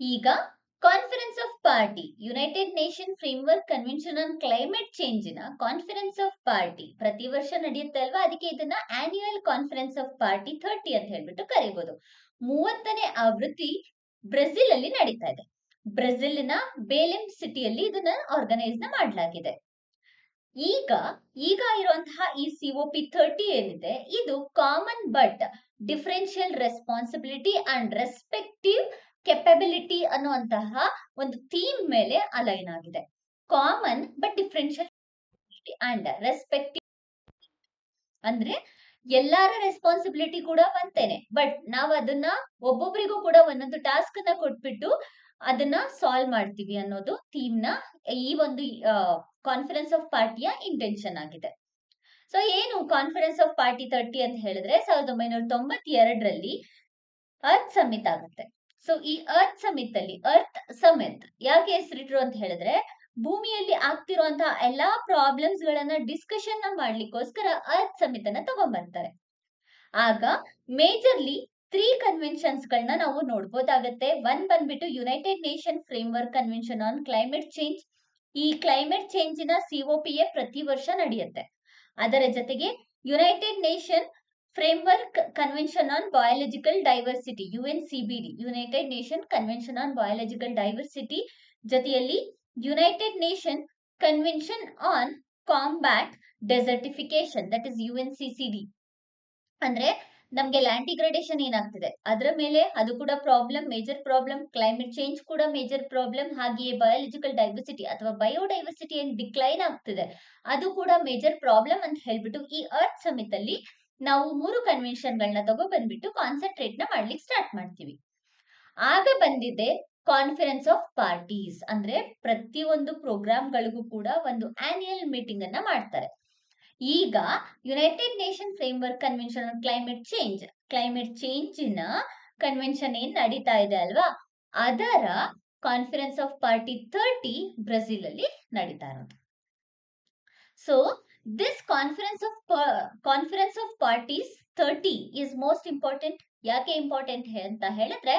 ಈಗ conference of party united nation framework convention on climate ಚೇಂಜಿನ conference of party ಪ್ರತಿ ವರ್ಷ ನಡೆಯುತ್ತೆ ಅಲ್ವಾ, ಅದಕ್ಕೆ ಇದನ್ನ ಆನ್ಯುಯಲ್ ಕಾನ್ಫರೆನ್ಸ್ ಆಫ್ ಪಾರ್ಟಿ 30 ಅಂತ ಹೇಳ್ಬಿಟ್ಟು ಕರೀಬಹುದು. 30ನೇ ಆವೃತ್ತಿ ಬ್ರೆಜಿಲ್ ಅಲ್ಲಿ ನಡೀತಾ ಇದೆ. ಬ್ರೆಜಿಲ್ನ ಬೇಲೆಮ್ ಸಿಟಿಯಲ್ಲಿ ಇದನ್ನ ಆರ್ಗನೈಸ್ ಮಾಡಲಾಗಿದೆ. ಈಗ ಇರುವಂತಹ ಈ COP30 ಏನಿದೆ, ಇದು common but differential responsibility and respective capability ಅನ್ನುವಂತಹ ಒಂದು ಥೀಮ್ ಮೇಲೆ ಅಲೈನ್ ಆಗಿದೆ. Common but differential and respective ಅಂದ್ರೆ ಎಲ್ಲಾರ ರೆಸ್ಪಾನ್ಸಿಬಿಲಿಟಿ ಕೂಡ ಒಂದೇನೆ, ಬಟ್ ನಾವು ಅದನ್ನ ಒಬ್ಬೊಬ್ಬರಿಗೂ ಕೂಡ ಒಂದೊಂದು ಟಾಸ್ಕ್ ಅನ್ನ ಕೊಟ್ಬಿಟ್ಟು ಅದನ್ನ ಸಾಲ್ವ್ ಮಾಡ್ತೀವಿ ಅನ್ನೋದು ಥೀಮ್ ನ ಈ ಒಂದು ಕಾನ್ಫರೆನ್ಸ್ ಆಫ್ ಪಾರ್ಟಿಯ ಇಂಟೆನ್ಷನ್ ಆಗಿದೆ. ಸೊ ಏನು ಕಾನ್ಫರೆನ್ಸ್ ಆಫ್ ಪಾರ್ಟಿ 30 ಅಂತ ಹೇಳಿದ್ರೆ 1992ರಲ್ಲಿ ಅರ್ತ್ ಸಮಿಟ್ ಆಗುತ್ತೆ. ಸೊ ಈ ಅರ್ತ್ ಸಮಿಟ್ ಅಲ್ಲಿ ಅರ್ತ್ ಸಮಿಟ್ ಯಾಕೆ ಹೆಸರಿಟ್ರು ಅಂತ ಹೇಳಿದ್ರೆ, ಭೂಮಿಯಲ್ಲಿ ಆಗ್ತಿರುವಂತಹ ಎಲ್ಲಾ ಪ್ರಾಬ್ಲಮ್ಸ್ ಗಳನ್ನ ಡಿಸ್ಕಷನ್ ಮಾಡ್ಲಿಕ್ಕೋಸ್ಕರ ಅರ್ತ್ ಸಮಿಟ್ ಅನ್ನ ತಗೊಂಡ್ಬರ್ತಾರೆ. ಆಗ ಮೇಜರ್ಲಿ 3 ಕನ್ವೆನ್ಷನ್ಸ್ ಗಳನ್ನ ನಾವು ನೋಡ್ಬೋದಾಗತ್ತೆ. ಒಂದ್ ಬಂದ್ಬಿಟ್ಟು united nation framework convention on climate change. ಈ ಕ್ಲೈಮೇಟ್ ಚೇಂಜಿನ COPA ಪ್ರತಿ ವರ್ಷ ನಡೆಯುತ್ತೆ. ಅದರ ಜೊತೆಗೆ united nation framework convention on biological diversity UNCBD, united nation convention on biological diversity ಜೊತೆಯಲ್ಲಿ united nation convention on combat desertification, that is UNCCD. ಅಂದ್ರೆ ನಮ್ಗೆ ಲ್ಯಾಂಡ್ ಡಿಗ್ರೇಡೇಷನ್ ಏನಾಗ್ತಿದೆ ಅದರ ಮೇಲೆ ಅದು ಕೂಡ problem, major problem. Climate change ಕೂಡ ಮೇಜರ್ ಪ್ರಾಬ್ಲಮ್. ಹಾಗೆಯೇ ಬಯಾಲಜಿಕಲ್ ಡೈವರ್ಸಿಟಿ ಅಥವಾ ಬಯೋಡೈವರ್ಸಿಟಿ ಏನ್ ಡಿಕ್ಲೈನ್ ಆಗ್ತಿದೆ ಅದು ಕೂಡ ಮೇಜರ್ ಪ್ರಾಬ್ಲಮ್ ಅಂತ ಹೇಳ್ಬಿಟ್ಟು ಈ ಅರ್ತ್ ಸಮಿಟ್ ಅಲ್ಲಿ ನಾವು 3 ಕನ್ವೆನ್ಷನ್ ಗಳನ್ನ ತಗೋ ಬಂದ್ಬಿಟ್ಟು ಕಾನ್ಸಂಟ್ರೇಟ್ ನ ಮಾಡ್ಲಿಕ್ಕೆ ಸ್ಟಾರ್ಟ್ ಮಾಡ್ತೀವಿ. ಆಗ ಬಂದಿದೆ ಕಾನ್ಫರೆನ್ಸ್ ಆಫ್ ಪಾರ್ಟೀಸ್. ಅಂದ್ರೆ ಪ್ರತಿಯೊಂದು ಪ್ರೋಗ್ರಾಮ್ಗಳಿಗೂ ಕೂಡ ಒಂದು ಆನ್ಯುಯಲ್ ಮೀಟಿಂಗ್ ಅನ್ನ ಮಾಡ್ತಾರೆ. ಈಗ united nation framework convention on climate ಚೇಂಜಿನ ಕನ್ವೆನ್ಷನ್ ಏನ್ ನಡೀತಾ ಇದೆ ಅಲ್ವಾ, ಅದರ ಕಾನ್ಫರೆನ್ಸ್ ಆಫ್ ಪಾರ್ಟಿ 30 ಬ್ರೆಜಿಲ್ ಅಲ್ಲಿ ನಡೀತಾ ಇರೋದು. So this conference of parties 30 is most important. ಯಾಕೆ ಇಂಪಾರ್ಟೆಂಟ್ ಅಂತ ಹೇಳಿದ್ರೆ,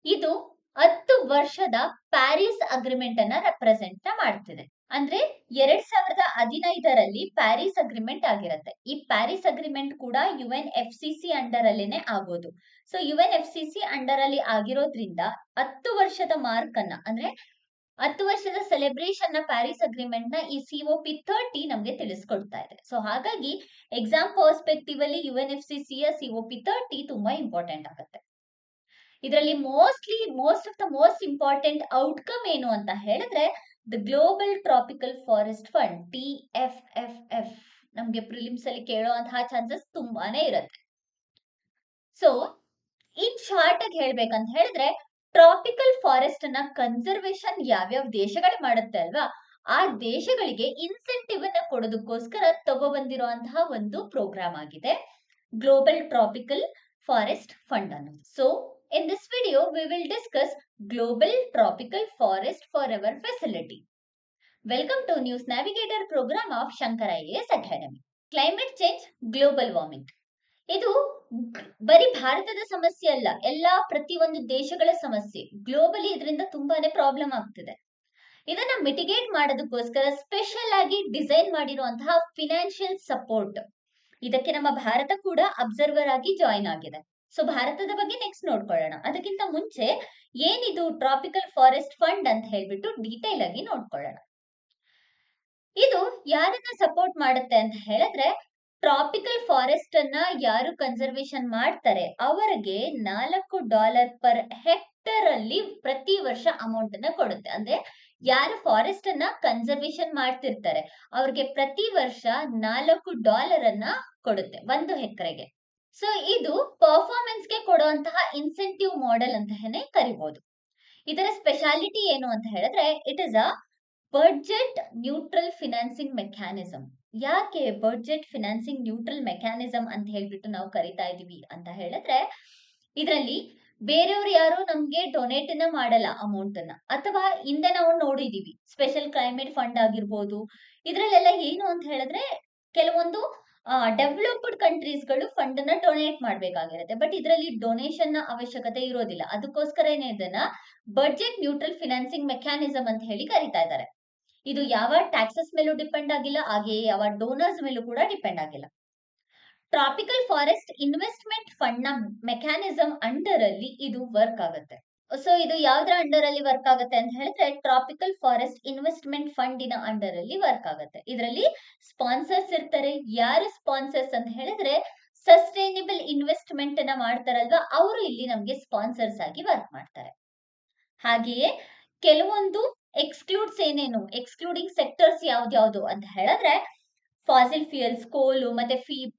ಇದು 10 ವರ್ಷದ ಪ್ಯಾರಿಸ್ ಅಗ್ರಿಮೆಂಟ್ ಅನ್ನ ರೆಪ್ರೆಸೆಂಟ್ ಮಾಡ್ತಿದೆ. ಅಂದ್ರೆ 2015ರಲ್ಲಿ ಪ್ಯಾರಿಸ್ ಅಗ್ರಿಮೆಂಟ್ ಆಗಿರುತ್ತೆ. ಈ ಪ್ಯಾರಿಸ್ ಅಗ್ರಿಮೆಂಟ್ ಕೂಡ UNFCC ಅಂಡರ್ ಅಲ್ಲೇನೆ ಆಗೋದು. ಸೊ UNFCC ಅಂಡರ್ ಅಲ್ಲಿ ಆಗಿರೋದ್ರಿಂದ 10 ವರ್ಷದ ಮಾರ್ಕ್ ಅನ್ನ, ಅಂದ್ರೆ 10 ವರ್ಷದ ಸೆಲೆಬ್ರೇಷನ್ ನ ಪ್ಯಾರಿಸ್ ಅಗ್ರಿಮೆಂಟ್ ನ ಈ COP30 ನಮ್ಗೆ ತಿಳಿಸ್ಕೊಡ್ತಾ ಇದೆ. ಸೊ ಹಾಗಾಗಿ ಎಕ್ಸಾಮ್ ಪರ್ಸ್ಪೆಕ್ಟಿವ್ ಅಲ್ಲಿ UNFCC ಯ COP30 ತುಂಬಾ ಇಂಪಾರ್ಟೆಂಟ್ ಆಗುತ್ತೆ. ಇದರಲ್ಲಿ ಮೋಸ್ಟ್ ಇಂಪಾರ್ಟೆಂಟ್ ಔಟ್ಕಮ್ ಏನು ಅಂತ ಹೇಳಿದ್ರೆ, the global tropical forest fund TFFF ನಮ್ಗೆ ಪ್ರಿಲಿಮ್ಸ್ ಅಲ್ಲಿ ಕೇಳುವಂತಹ ಚಾನ್ಸಸ್ ತುಂಬಾನೇ ಇರುತ್ತೆ. ಸೊ ಇನ್ ಶಾರ್ಟ್ ಆಗಿ ಹೇಳ್ಬೇಕಂತ ಹೇಳಿದ್ರೆ, ಟ್ರಾಪಿಕಲ್ ಫಾರೆಸ್ಟ್ ಅನ್ನ ಕನ್ಸರ್ವೇಶನ್ ಯಾವ್ಯಾವ ದೇಶಗಳು ಮಾಡುತ್ತೆ ಅಲ್ವಾ, ಆ ದೇಶಗಳಿಗೆ ಇನ್ಸೆಂಟಿವ್ ಅನ್ನ ಕೊಡೋದಕ್ಕೋಸ್ಕರ ತಗೊಬಂದಿರುವಂತಹ ಒಂದು ಪ್ರೋಗ್ರಾಮ್ ಆಗಿದೆ ಗ್ಲೋಬಲ್ ಟ್ರಾಪಿಕಲ್ ಫಾರೆಸ್ಟ್ ಫಂಡ್ ಅನ್ನೋದು. So in this video, we will discuss Global Tropical Forest Forever Facility. Welcome to News Navigator program of Shankar IAS Academy. Climate change, global warming. ಇದು ಬರೀ ಭಾರತದ ಸಮಸ್ಯೆ ಅಲ್ಲ, ಎಲ್ಲಾ ಪ್ರತಿಯೊಂದು ದೇಶಗಳ ಸಮಸ್ಯೆ. ಗ್ಲೋಬಲಿ ಇದರಿಂದ ತುಂಬಾನೇ ಪ್ರಾಬ್ಲಮ್ ಆಗ್ತಿದೆ. ಇದನ್ನ ಮಿಟಿಗೇಟ್ ಮಾಡೋದಕ್ಕೋಸ್ಕರ ಸ್ಪೆಷಲ್ ಆಗಿ ಡಿಸೈನ್ ಮಾಡಿರುವಂತಹ ಫಿನಾನ್ಷಿಯಲ್ ಸಪೋರ್ಟ್, ಇದಕ್ಕೆ ನಮ್ಮ ಭಾರತ ಕೂಡ ಅಬ್ಸರ್ವರ್ ಆಗಿ ಜಾಯಿನ್ ಆಗಿದೆ. ಸೊ ಭಾರತದ ಬಗ್ಗೆ ನೆಕ್ಸ್ಟ್ ನೋಡ್ಕೊಳ್ಳೋಣ. ಅದಕ್ಕಿಂತ ಮುಂಚೆ ಏನಿದು ಟ್ರಾಪಿಕಲ್ ಫಾರೆಸ್ಟ್ ಫಂಡ್ ಅಂತ ಹೇಳ್ಬಿಟ್ಟು ಡೀಟೇಲ್ ಆಗಿ ನೋಡ್ಕೊಳ್ಳೋಣ. ಇದು ಯಾರನ್ನ ಸಪೋರ್ಟ್ ಮಾಡುತ್ತೆ ಅಂತ ಹೇಳಿದ್ರೆ, ಟ್ರಾಪಿಕಲ್ ಫಾರೆಸ್ಟ್ ಅನ್ನ ಯಾರು ಕನ್ಸರ್ವೇಶನ್ ಮಾಡ್ತಾರೆ ಅವರಿಗೆ $4 ಪರ್ ಹೆಕ್ಟರ್ ಅಲ್ಲಿ ಪ್ರತಿ ವರ್ಷ ಅಮೌಂಟ್ ಅನ್ನ ಕೊಡುತ್ತೆ. ಅಂದ್ರೆ ಯಾರು ಫಾರೆಸ್ಟ್ ಅನ್ನ ಕನ್ಸರ್ವೇಶನ್ ಮಾಡ್ತಿರ್ತಾರೆ ಅವ್ರಿಗೆ ಪ್ರತಿ ವರ್ಷ $4 ಅನ್ನ ಕೊಡುತ್ತೆ 1 ಎಕರೆಗೆ. ಸೊ ಇದು ಪರ್ಫಾರ್ಮೆನ್ಸ್ ಗೆ ಕೊಡುವಂತಹ ಇನ್ಸೆಂಟಿವ್ ಮಾಡೆಲ್ ಅಂತ ಕರಿಬಹುದು. ಇದರ ಸ್ಪೆಷಾಲಿಟಿ ಏನು ಅಂತ ಹೇಳಿದ್ರೆ, it is a budget neutral financing mechanism. ಯಾಕೆ ಬಡ್ಜೆಟ್ ಫಿನಾನ್ಸಿಂಗ್ ನ್ಯೂಟ್ರಲ್ ಮೆಕ್ಯಾನಿಸಮ್ ಅಂತ ಹೇಳ್ಬಿಟ್ಟು ನಾವು ಕರಿತಾ ಇದೀವಿ ಅಂತ ಹೇಳಿದ್ರೆ, ಇದರಲ್ಲಿ ಬೇರೆಯವರು ಯಾರು ನಮ್ಗೆ ಡೊನೇಟ್ ಅನ್ನ ಮಾಡಲ್ಲ ಅಮೌಂಟ್ ಅನ್ನ, ಅಥವಾ ಹಿಂದೆ ನಾವು ನೋಡಿದೀವಿ ಸ್ಪೆಷಲ್ ಕ್ಲೈಮೇಟ್ ಫಂಡ್ ಆಗಿರ್ಬೋದು. ಇದ್ರಲ್ಲೆಲ್ಲ ಏನು ಅಂತ ಹೇಳಿದ್ರೆ, ಕೆಲವೊಂದು ಡೆವಲಪ್ಡ್ ಕಂಟ್ರೀಸ್ಗಳು ಫಂಡ್ ನ ಡೊನೇಟ್ ಮಾಡ್ಬೇಕಾಗಿರುತ್ತೆ. ಬಟ್ ಇದರಲ್ಲಿ ಡೊನೇಷನ್ ನ ಅವಶ್ಯಕತೆ ಇರೋದಿಲ್ಲ. ಅದಕ್ಕೋಸ್ಕರನೇ ಇದನ್ನ ಬಡ್ಜೆಟ್ ನ್ಯೂಟ್ರಲ್ ಫಿನಾನ್ಸಿಂಗ್ ಮೆಕ್ಯಾನಿಸಮ್ ಅಂತ ಹೇಳಿ ಕರೀತಾ ಇದ್ದಾರೆ. ಇದು ಯಾವ ಟ್ಯಾಕ್ಸಸ್ ಮೇಲೂ ಡಿಪೆಂಡ್ ಆಗಿಲ್ಲ, ಹಾಗೆಯೇ ಯಾವ ಡೋನರ್ಸ್ ಮೇಲೂ ಕೂಡ ಡಿಪೆಂಡ್ ಆಗಿಲ್ಲ. ಟ್ರಾಪಿಕಲ್ ಫಾರೆಸ್ಟ್ ಇನ್ವೆಸ್ಟ್ಮೆಂಟ್ ಫಂಡ್ ನ ಮೆಕ್ಯಾನಿಸಮ್ ಅಂಡರ್ ಅಲ್ಲಿ ಇದು ವರ್ಕ್ ಆಗುತ್ತೆ. ಸೊ ಇದು ಯಾವ್ದ್ರ ಅಂಡರ್ ಅಲ್ಲಿ ವರ್ಕ್ ಆಗುತ್ತೆ ಅಂತ ಹೇಳಿದ್ರೆ ಟ್ರಾಪಿಕಲ್ ಫಾರೆಸ್ಟ್ ಇನ್ವೆಸ್ಟ್ಮೆಂಟ್ ಫಂಡಿನ ಅಂಡರ್ ಅಲ್ಲಿ ವರ್ಕ್ ಆಗುತ್ತೆ. ಇದರಲ್ಲಿ ಸ್ಪಾನ್ಸರ್ಸ್ ಇರ್ತಾರೆ. ಯಾರು ಸ್ಪಾನ್ಸರ್ಸ್ ಅಂತ ಹೇಳಿದ್ರೆ ಸಸ್ಟೈನಬಲ್ ಇನ್ವೆಸ್ಟ್ಮೆಂಟ್ ನ ಮಾಡ್ತಾರಲ್ವಾ, ಅವರು ಇಲ್ಲಿ ನಮ್ಗೆ ಸ್ಪಾನ್ಸರ್ಸ್ ಆಗಿ ವರ್ಕ್ ಮಾಡ್ತಾರೆ. ಹಾಗೆಯೇ ಕೆಲವೊಂದು ಎಕ್ಸ್ಕ್ಲೂಡ್ಸ್ ಏನೇನು, ಎಕ್ಸ್ಕ್ಲೂಡಿಂಗ್ ಸೆಕ್ಟರ್ಸ್ ಯಾವ್ದ್ಯಾವ್ದು ಅಂತ ಹೇಳಿದ್ರೆ ಫಾಸಿಲ್ ಫ್ಯೂಯಲ್ಸ್, ಕೋಲು ಮತ್ತೆ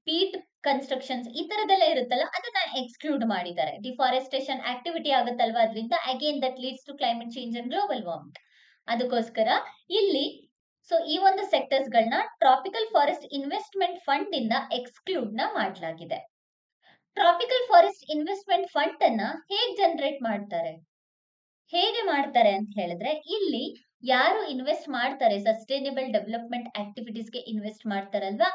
ಪೀಟ್ ಕನ್ಸ್ಟ್ರಕ್ಷನ್ಸ್ ಈ ತರದೆಲ್ಲ ಇರುತ್ತಲ್ಲ, ಅದನ್ನ ಎಕ್ಸ್ಕ್ಲೂಡ್ ಮಾಡಿದ್ದಾರೆ. ಡಿಫಾರೆಸ್ಟೇಷನ್ ಆಕ್ಟಿವಿಟಿ ಆಗುತ್ತಲ್ವಾ, ಅದರಿಂದ again that leads to climate change and global warming. ಅದಕ್ಕೋಸ್ಕರ ಇಲ್ಲಿ ಈ ಒಂದು ಸೆಕ್ಟರ್ಸ್ ಗಳನ್ನ ಟ್ರಾಪಿಕಲ್ ಫಾರೆಸ್ಟ್ ಇನ್ವೆಸ್ಟ್ಮೆಂಟ್ ಫಂಡ್ ಇಂದ ಎಕ್ಸ್ಕ್ಲೂಡ್ ನ ಮಾಡಲಾಗಿದೆ. ಟ್ರಾಪಿಕಲ್ ಫಾರೆಸ್ಟ್ ಇನ್ವೆಸ್ಟ್ಮೆಂಟ್ ಫಂಡ್ ಅನ್ನ ಹೇಗೆ ಜನರೇಟ್ ಮಾಡ್ತಾರೆ, ಹೇಗೆ ಮಾಡ್ತಾರೆ ಅಂತ ಹೇಳಿದ್ರೆ, ಇಲ್ಲಿ ಯಾರು ಇನ್ವೆಸ್ಟ್ ಮಾಡ್ತಾರೆ, ಸಸ್ಟೈನಬಲ್ ಡೆವಲಪ್ಮೆಂಟ್ ಆಕ್ಟಿವಿಟೀಸ್ಗೆ ಇನ್ವೆಸ್ಟ್ ಮಾಡ್ತಾರಲ್ವಾ,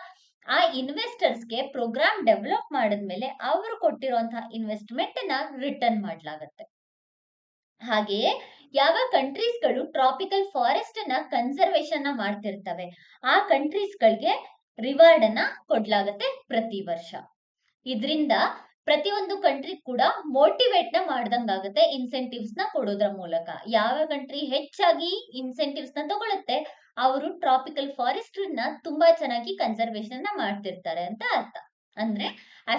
ಆ ಇನ್ವೆಸ್ಟರ್ಸ್ಗೆ ಪ್ರೋಗ್ರಾಮ್ ಡೆವಲಪ್ ಮಾಡಿದ್ಮೇಲೆ ಅವರು ಕೊಟ್ಟಿರುವಂತಹ ಇನ್ವೆಸ್ಟ್ಮೆಂಟ್ ನ ರಿಟರ್ನ್ ಮಾಡಲಾಗುತ್ತೆ. ಹಾಗೆಯೇ ಯಾವ ಕಂಟ್ರೀಸ್ಗಳು ಟ್ರಾಪಿಕಲ್ ಫಾರೆಸ್ಟ್ ನ ಕನ್ಸರ್ವೇಶನ್ ಮಾಡ್ತಿರ್ತವೆ, ಆ ಕಂಟ್ರೀಸ್ಗಳಿಗೆ ರಿವಾರ್ಡ್ ಅನ್ನ ಕೊಡ್ಲಾಗತ್ತೆ ಪ್ರತಿ ವರ್ಷ. ಇದರಿಂದ ಪ್ರತಿಯೊಂದು ಕಂಟ್ರಿ ಕೂಡ ಮೋಟಿವೇಟ್ ನ ಮಾಡ್ದಂಗಾಗುತ್ತೆ ಇನ್ಸೆಂಟಿವ್ಸ್ ನ ಕೊಡೋದ್ರ ಮೂಲಕ. ಯಾವ ಕಂಟ್ರಿ ಹೆಚ್ಚಾಗಿ ಇನ್ಸೆಂಟಿವ್ಸ್ ನ ತಗೊಳುತ್ತೆ, ಅವರು ಟ್ರಾಪಿಕಲ್ ಫಾರೆಸ್ಟ್ ನ ತುಂಬಾ ಚೆನ್ನಾಗಿ ಕನ್ಸರ್ವೇಶನ್ ನ ಮಾಡ್ತಿರ್ತಾರೆ ಅಂತ ಅರ್ಥ. ಅಂದ್ರೆ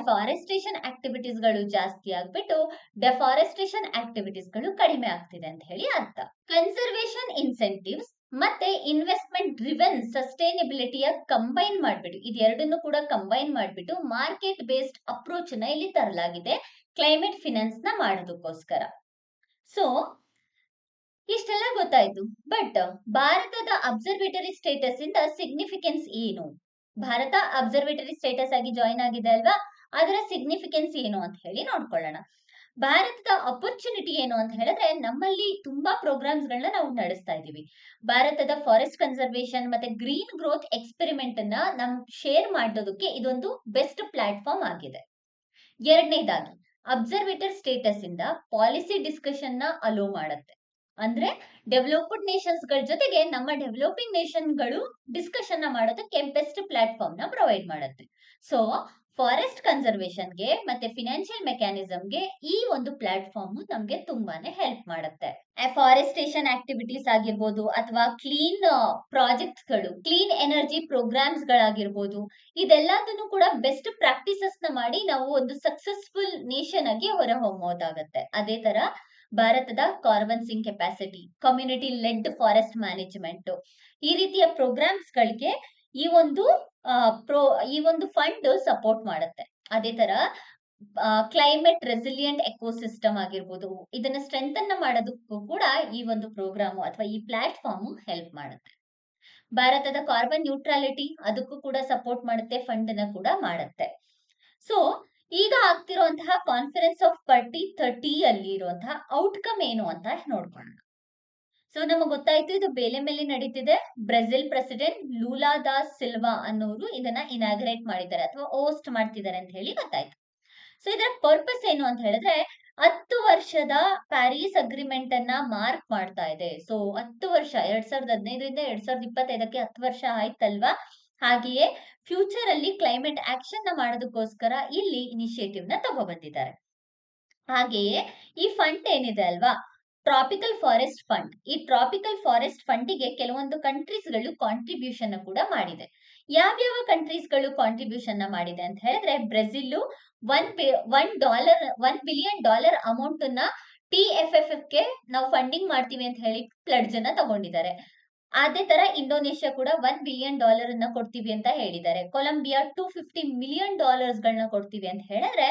ಫಾರೆಸ್ಟೇಷನ್ ಆಕ್ಟಿವಿಟೀಸ್ ಗಳು ಜಾಸ್ತಿ ಆಗ್ಬಿಟ್ಟು ಡೆಫಾರೆಸ್ಟೇಷನ್ ಆಕ್ಟಿವಿಟೀಸ್ ಗಳು ಕಡಿಮೆ ಆಗ್ತಿದೆ ಅಂತ ಹೇಳಿ ಅರ್ಥ. ಕನ್ಸರ್ವೇಶನ್ ಇನ್ಸೆಂಟಿವ್ಸ್ ಮತ್ತೆ ಇನ್ವೆಸ್ಟ್ಮೆಂಟ್ ಡ್ರಿವನ್ ಸಸ್ಟೈನಬಿಲಿಟಿಯ ಕಂಬೈನ್ ಮಾಡ್ಬಿಟ್ಟು, ಇದೆರಡನ್ನು ಕೂಡ ಕಂಬೈನ್ ಮಾಡ್ಬಿಟ್ಟು ಮಾರ್ಕೆಟ್ ಬೇಸ್ಡ್ ಅಪ್ರೋಚ್ ನ ಇಲ್ಲಿ ತರಲಾಗಿದೆ ಕ್ಲೈಮೇಟ್ ಫಿನಾನ್ಸ್ ನ ಮಾಡೋದಕ್ಕೋಸ್ಕರ. ಸೊ ಇಷ್ಟೆಲ್ಲ ಗೊತ್ತಾಯ್ತು. ಬಟ್ ಭಾರತದ ಅಬ್ಸರ್ವೇಟರಿ ಸ್ಟೇಟಸ್ ಇಂದ ಸಿಗ್ನಿಫಿಕೆನ್ಸ್ ಏನು, ಭಾರತ ಅಬ್ಸರ್ವೇಟರಿ ಸ್ಟೇಟಸ್ ಆಗಿ ಜಾಯಿನ್ ಆಗಿದೆ ಅಲ್ವಾ, ಅದರ ಸಿಗ್ನಿಫಿಕೆನ್ಸ್ ಏನು ಅಂತ ಹೇಳಿ ನೋಡ್ಕೊಳ್ಳೋಣ. ಭಾರತದ ಅಪರ್ಚುನಿಟಿ ಏನು ಅಂತ ಹೇಳಿದ್ರೆ, ನಮ್ಮಲ್ಲಿ ತುಂಬಾ ಪ್ರೋಗ್ರಾಮ್ಸ್ ಗಳನ್ನ ನಾವು ನಡೆಸ್ತಾ ಇದೀವಿ. ಭಾರತದ ಫಾರೆಸ್ಟ್ ಕನ್ಸರ್ವೇಶನ್ ಮತ್ತೆ ಗ್ರೀನ್ ಗ್ರೋತ್ ಎಕ್ಸ್ಪೆರಿಮೆಂಟ್ ಅನ್ನ ನಮ್ ಶೇರ್ ಮಾಡೋದಕ್ಕೆ ಇದೊಂದು ಬೆಸ್ಟ್ ಪ್ಲಾಟ್ಫಾರ್ಮ್ ಆಗಿದೆ. ಎರಡನೇದಾಗಿ ಅಬ್ಸರ್ವೇಟರ್ ಸ್ಟೇಟಸ್ ಇಂದ ಪಾಲಿಸಿ ಡಿಸ್ಕಷನ್ ನ ಅಲೋ ಮಾಡುತ್ತೆ. ಅಂದ್ರೆ ಡೆವಲಪ್ಡ್ ನೇಷನ್ಸ್ ಗಳ ಜೊತೆಗೆ ನಮ್ಮ ಡೆವಲಪಿಂಗ್ ನೇಷನ್ ಗಳು ಡಿಸ್ಕಷನ್ ನ ಮಾಡೋದಕ್ಕೆ ಬೆಸ್ಟ್ ಪ್ಲಾಟ್ಫಾರ್ಮ್ ನ ಪ್ರೊವೈಡ್ ಮಾಡುತ್ತೆ. ಸೊ ಫಾರೆಸ್ಟ್ ಕನ್ಸರ್ವೇಶನ್ ಗೆ ಮತ್ತೆ ಫಿನಾನ್ಷಿಯಲ್ ಮೆಕ್ಯಾನಿಸಮ್ಗೆ ಈ ಒಂದು ಪ್ಲಾಟ್ಫಾರ್ಮ್ ನಮ್ಗೆ ತುಂಬಾನೇ ಹೆಲ್ಪ್ ಮಾಡುತ್ತೆ. ಫಾರೆಸ್ಟೇಷನ್ ಆಕ್ಟಿವಿಟೀಸ್ ಆಗಿರ್ಬೋದು ಅಥವಾ ಕ್ಲೀನ್ ಪ್ರಾಜೆಕ್ಟ್ಸ್ ಗಳು, ಕ್ಲೀನ್ ಎನರ್ಜಿ ಪ್ರೋಗ್ರಾಮ್ಸ್ ಗಳಾಗಿರ್ಬೋದು, ಇದೆಲ್ಲದನ್ನು ಕೂಡ ಬೆಸ್ಟ್ ಪ್ರಾಕ್ಟೀಸಸ್ ನ ಮಾಡಿ ನಾವು ಒಂದು ಸಕ್ಸಸ್ಫುಲ್ ನೇಷನ್ ಆಗಿ ಹೊರಹೊಮ್ಮೋದಾಗತ್ತೆ. ಅದೇ ತರ ಭಾರತದ carbon sink capacity, community led forest management, ಈ ರೀತಿಯ ಪ್ರೋಗ್ರಾಮ್ಸ್ ಗಳಿಗೆ ಈ ಒಂದು ಫಂಡ್ ಸಪೋರ್ಟ್ ಮಾಡುತ್ತೆ. ಅದೇ ತರ ಕ್ಲೈಮೇಟ್ ರೆಸಿಲಿಯಂಟ್ ಎಕೋಸಿಸ್ಟಮ್ ಆಗಿರ್ಬೋದು, ಇದನ್ನ ಸ್ಟ್ರೆಂಥನ್ ಮಾಡೋದಕ್ಕೂ ಕೂಡ ಈ ಒಂದು ಪ್ರೋಗ್ರಾಮ್ ಅಥವಾ ಈ ಪ್ಲಾಟ್ಫಾರ್ಮ್ ಹೆಲ್ಪ್ ಮಾಡುತ್ತೆ. ಭಾರತದ ಕಾರ್ಬನ್ ನ್ಯೂಟ್ರಾಲಿಟಿ ಅದಕ್ಕೂ ಕೂಡ ಸಪೋರ್ಟ್ ಮಾಡುತ್ತೆ, ಫಂಡ್ ನ ಕೂಡ ಮಾಡುತ್ತೆ. ಸೊ ಈಗ ಆಗ್ತಿರುವಂತಹ ಕಾನ್ಫರೆನ್ಸ್ ಆಫ್ ಪಾರ್ಟಿ 30 ಅಲ್ಲಿ ಇರುವಂತಹ ಔಟ್ಕಮ್ ಏನು ಅಂತ ನೋಡ್ಕೊಳ್ಳೋಣ. ಸೊ ನಮಗೆ ಗೊತ್ತಾಯ್ತು, ಇದು ಬೇಲೆ ಮೇಲೆ ನಡೀತಿದೆ. ಬ್ರೆಜಿಲ್ ಪ್ರೆಸಿಡೆಂಟ್ ಲೂಲಾ ದಾ ಸಿಲ್ವಾ ಅನ್ನೋರು ಇದನ್ನ ಇನಾಗ್ರೇಟ್ ಮಾಡಿದ್ದಾರೆ ಅಥವಾ ಹೋಸ್ಟ್ ಮಾಡ್ತಿದ್ದಾರೆ ಅಂತ ಹೇಳಿ ಗೊತ್ತಾಯ್ತು. ಸೊ ಇದರ ಪರ್ಪಸ್ ಏನು ಅಂತ ಹೇಳಿದ್ರೆ, 10 ವರ್ಷದ ಪ್ಯಾರಿಸ್ ಅಗ್ರಿಮೆಂಟ್ ಅನ್ನ ಮಾರ್ಕ್ ಮಾಡ್ತಾ ಇದೆ. ಸೊ 10 ವರ್ಷ 2015ರಿಂದ 2025ಕ್ಕೆ 10 ವರ್ಷ ಆಯ್ತಲ್ವಾ. ಹಾಗೆಯೇ ಫ್ಯೂಚರ್ ಅಲ್ಲಿ ಕ್ಲೈಮೇಟ್ ಆಕ್ಷನ್ ನ ಮಾಡೋದಕ್ಕೋಸ್ಕರ ಇಲ್ಲಿ ಇನಿಷಿಯೇಟಿವ್ ನ ತಗೊಬಂದಿದ್ದಾರೆ. ಹಾಗೆಯೇ ಈ ಫಂಡ್ ಏನಿದೆ ಅಲ್ವಾ, ಟ್ರಾಪಿಕಲ್ ಫಾರೆಸ್ಟ್ ಫಂಡ್, ಈ ಟ್ರಾಪಿಕಲ್ ಫಾರೆಸ್ಟ್ ಫಂಡಿಗೆ ಕೆಲವೊಂದು ಕಂಟ್ರೀಸ್ ಗಳು ಕಾಂಟ್ರಿಬ್ಯೂಷನ್ ಕೂಡ ಮಾಡಿದೆ. ಯಾವ್ಯಾವ ಕಂಟ್ರೀಸ್ ಗಳು ಕಾಂಟ್ರಿಬ್ಯೂಷನ್ ಮಾಡಿದೆ ಅಂತ ಹೇಳಿದ್ರೆ, ಬ್ರೆಜಿಲ್ $1 ಬಿಲಿಯನ್ ಅಮೌಂಟ್ ನ TFF ಗೆ ನಾವು ಫಂಡಿಂಗ್ ಮಾಡ್ತೀವಿ ಅಂತ ಹೇಳಿ ಪ್ಲಡ್ಜ್ ಅನ್ನ ತಗೊಂಡಿದ್ದಾರೆ. ಅದೇ ತರ ಇಂಡೋನೇಷ್ಯಾ ಕೂಡ $1 ಬಿಲಿಯನ್ ಅನ್ನ ಕೊಡ್ತೀವಿ ಅಂತ ಹೇಳಿದ್ದಾರೆ. ಕೊಲಂಬಿಯಾ $250 ಮಿಲಿಯನ್ ಗಳನ್ನ ಕೊಡ್ತೀವಿ ಅಂತ ಹೇಳಿದ್ರೆ,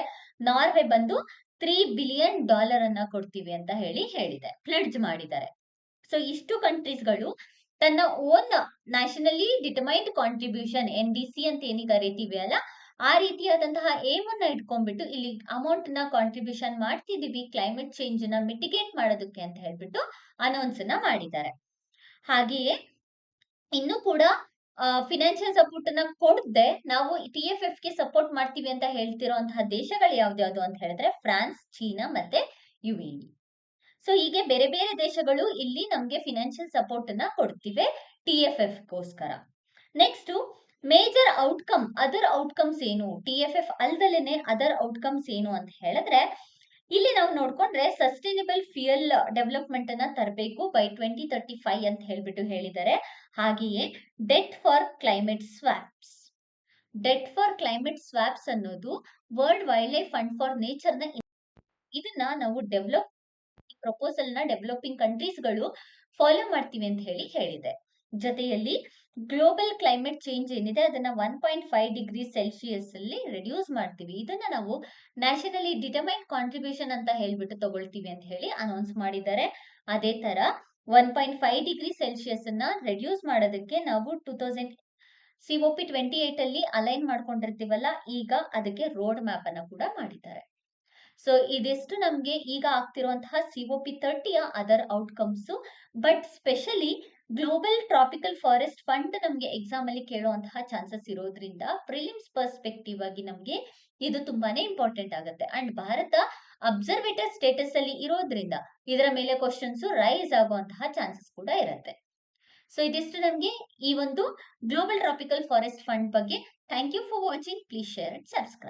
ನಾರ್ವೆ ಬಂದು $3 ಬಿಲಿಯನ್ ಅನ್ನ ಕೊಡ್ತೀವಿ ಅಂತ ಹೇಳಿದೆ, ಪ್ಲೆಡ್ಜ್ ಮಾಡಿದ್ದಾರೆ. ಸೊ ಇಷ್ಟು ಕಂಟ್ರೀಸ್ ಗಳು ತನ್ನ own nationally determined contribution NDC ಅಂತ ಏನಿ ಕರೀತೀವಿ ಅಲ್ಲ, ಆ ರೀತಿಯಾದಂತಹ ಏಮ್ ಅನ್ನ ಇಟ್ಕೊಂಡ್ಬಿಟ್ಟು ಇಲ್ಲಿ ಅಮೌಂಟ್ ನ ಕಾಂಟ್ರಿಬ್ಯೂಷನ್ ಮಾಡ್ತಿದೀವಿ ಕ್ಲೈಮೇಟ್ ಚೇಂಜ್ ನ ಮಿಟಿಗೇಟ್ ಮಾಡೋದಕ್ಕೆ ಅಂತ ಹೇಳ್ಬಿಟ್ಟು ಅನೌನ್ಸ್ ನ ಮಾಡಿದ್ದಾರೆ. ಹಾಗೆಯೇ ಇನ್ನು ಕೂಡ ಫಿನಾನ್ಷಿಯಲ್ ಸಪೋರ್ಟ್ ಅನ್ನ ಕೊಡದೆ ನಾವು TFF ಗೆ ಸಪೋರ್ಟ್ ಮಾಡ್ತೀವಿ ಅಂತ ಹೇಳ್ತಿರೋಂತಹ ದೇಶಗಳು ಯಾವ್ದ್ಯಾವ್ದು ಅಂತ ಹೇಳಿದ್ರೆ ಫ್ರಾನ್ಸ್, ಚೀನಾ ಮತ್ತೆ UAE. ಸೊ ಹೀಗೆ ಬೇರೆ ಬೇರೆ ದೇಶಗಳು ಇಲ್ಲಿ ನಮ್ಗೆ ಫಿನಾನ್ಷಿಯಲ್ ಸಪೋರ್ಟ್ ಅನ್ನ ಕೊಡ್ತಿವೆ TFF ಗೋಸ್ಕರ. Next major outcome, other outcomes ಏನು, TFF ಅಲ್ದಲೇನೆ ಅದರ್ ಔಟ್ಕಮ್ಸ್ ಏನು ಅಂತ ಹೇಳಿದ್ರೆ ಇಲ್ಲಿ ನಾವು ನೋಡ್ಕೊಂಡ್ರೆ ಸಸ್ಟೈನಬಲ್ ಫ್ಯೂಯಲ್ ಡೆವಲಪ್ಮೆಂಟ್ ಅನ್ನ ತರಬೇಕು ಬೈ 2035 ಅಂತ ಹೇಳ್ಬಿಟ್ಟು ಹೇಳಿದ್ದಾರೆ. ಹಾಗೆಯೇ debt for climate swaps. Debt for climate swaps ಅನ್ನೋದು world wildlife fund for nature ನ ಇದನ್ನ ನಾವು ಪ್ರಪೋಸಲ್ ನ ಡೆವಲಪಿಂಗ್ ಕಂಟ್ರೀಸ್ ಗಳು ಫಾಲೋ ಮಾಡ್ತೀವಿ ಅಂತ ಹೇಳಿದೆ. ಜೊತೆಯಲ್ಲಿ ಗ್ಲೋಬಲ್ ಕ್ಲೈಮೇಟ್ ಚೇಂಜ್ ಏನಿದೆ ಅದನ್ನ 1.5 ಡಿಗ್ರಿ ಸೆಲ್ಸಿಯಸ್ ಅಲ್ಲಿ ರೆಡ್ಯೂಸ್ ಮಾಡ್ತೀವಿ. ಇದನ್ನ ನಾವು ನ್ಯಾಷನಲಿ ಡಿಟರ್ಮೈನ್ಡ್ ಕಾಂಟ್ರಿಬ್ಯೂಷನ್ ಅಂತ ಹೇಳ್ಬಿಟ್ಟು ತಗೊಳ್ತೀವಿ ಅಂತ ಹೇಳಿ ಅನೌನ್ಸ್ ಮಾಡಿದ್ದಾರೆ. ಅದೇ ತರ 1.5 ಡಿಗ್ರಿ ಸೆಲ್ಸಿಯಸ್ ಅನ್ನ ರೆಡ್ಯೂಸ್ ಮಾಡೋದಕ್ಕೆ ನಾವು 2000 COP28 ಅಲ್ಲಿ ಅಲೈನ್ ಮಾಡ್ಕೊಂಡಿರ್ತೀವಲ್ಲ, ಈಗ ಅದಕ್ಕೆ ರೋಡ್ ಮ್ಯಾಪ್ ಅನ್ನ ಕೂಡ ಮಾಡಿದ್ದಾರೆ. ಸೊ ಇದೆಷ್ಟು ನಮ್ಗೆ ಈಗ ಆಗ್ತಿರುವಂತಹ COP30ಯ other outcomes. But specially global tropical forest fund ನಮ್ಗೆ ಎಕ್ಸಾಮ್ ಅಲ್ಲಿ ಕೇಳುವಂತಹ ಚಾನ್ಸಸ್ ಇರೋದ್ರಿಂದ ಪ್ರಿಲಿಮ್ಸ್ ಪರ್ಸ್ಪೆಕ್ಟಿವ್ ಆಗಿ ನಮ್ಗೆ ಇದು ತುಂಬಾನೇ ಇಂಪಾರ್ಟೆಂಟ್ ಆಗುತ್ತೆ. ಅಂಡ್ ಭಾರತ ಅಬ್ಸರ್ವೇಟರ್ ಸ್ಟೇಟಸ್ ಅಲ್ಲಿ ಇರೋದ್ರಿಂದ ಇದರ ಮೇಲೆ ಕ್ವಶನ್ಸ್ ರೈಸ್ ಆಗುವಂತಹ ಚಾನ್ಸಸ್ ಕೂಡ ಇರುತ್ತೆ. ಸೊ ಇದಿಷ್ಟು ನಮ್ಗೆ ಈ ಒಂದು ಗ್ಲೋಬಲ್ ಟ್ರಾಪಿಕಲ್ ಫಾರೆಸ್ಟ್ ಫಂಡ್ ಬಗ್ಗೆ. Thank you for watching. Please share and subscribe.